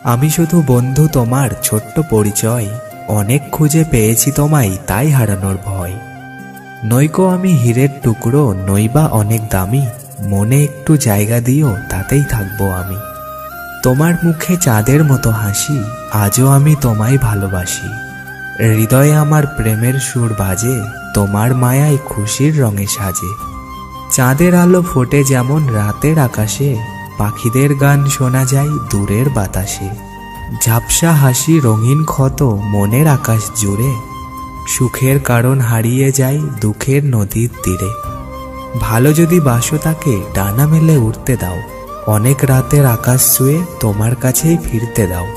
আমি শুধু বন্ধু, তোমার ছোট্ট পরিচয়। অনেক খুঁজে পেয়েছি তোমায়, তাই হারানোর ভয়। নইকো আমি হীরের টুকরো, নইবা অনেক দামি। মনে একটু জায়গা দিও, তাতেই থাকবো আমি। তোমার মুখে চাঁদের মতো হাসি, আজও আমি তোমায় ভালোবাসি। হৃদয়ে আমার প্রেমের সুর বাজে, তোমার মায়ায় খুশির রঙে সাজে। চাঁদের আলো ফোটে যেমন রাতের আকাশে, পাখিদের গান শোনা যায় দূরের বাতাসে। ঝাপসা হাসি, রঙিন ক্ষত মনের আকাশ জুড়ে। সুখের কারণ হারিয়ে যায় দুঃখের নদীর তীরে। ভালো যদি বাসো তাকে ডানা মেলে উড়তে দাও। অনেক রাতের আকাশ ছুঁয়ে তোমার কাছেই ফিরতে দাও।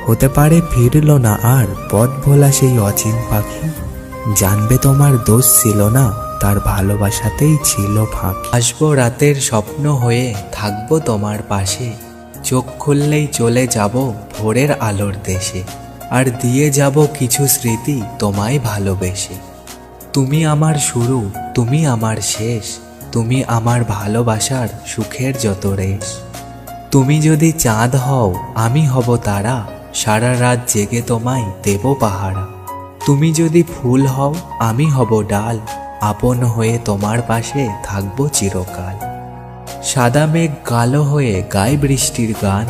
হতে পারে ফিরল না আর পথ ভোলা সেই অচিন পাখি। জানবে তোমার দোষ ছিল না, তার ভালোবাসাতেই ছিল ফাঁকি। আসবো রাতের স্বপ্ন হয়ে, থাকবো তোমার পাশে। চোখ খুললেই চলে যাব ভোরের আলোর দেশে। আর দিয়ে যাব কিছু স্মৃতি তোমায় ভালোবেসে। তুমি আমার শুরু, তুমি আমার শেষ। তুমি আমার ভালোবাসার সুখের যত রেশ। তুমি যদি চাঁদ হও, আমি হব তারা। সারা রাত জেগে তোমায় দেব পাহারা। তুমি যদি ফুল হও, আমি হব ডাল। আপন হয়ে তোমার পাশে থাকবো চিরকাল। সাদা মেঘ কালো হয়ে গায় বৃষ্টির গান।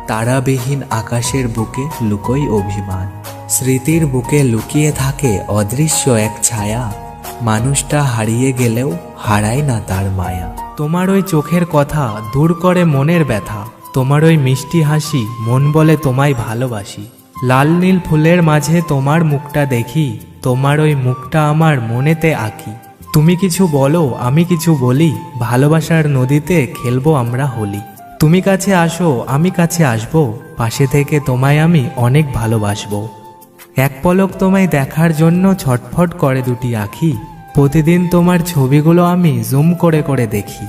তারাবিহীন আকাশের বুকে লুকোই অভিমান। স্মৃতির বুকে লুকিয়ে থাকে অদৃশ্য এক ছায়া। মানুষটা হারিয়ে গেলেও হারায় না তার মায়া। তোমার ওই চোখের কথা দূর করে মনের ব্যথা। তোমার ওই মিষ্টি হাসি মন বলে তোমায় ভালোবাসি। লাল নীল ফুলের মাঝে তোমার মুখটা দেখি। তোমার ওই মুখটা আমার মনেতে আঁকি। তুমি কিছু বলো, আমি কিছু বলি। ভালোবাসার নদীতে খেলবো আমরা হোলি। তুমি কাছে আসো, আমি কাছে আসবো। পাশে থেকে তোমায় আমি অনেক ভালোবাসবো। এক পলক তোমায় দেখার জন্য ছটফট করে দুটি আঁখি। প্রতিদিন তোমার ছবিগুলো আমি জুম করে করে দেখি।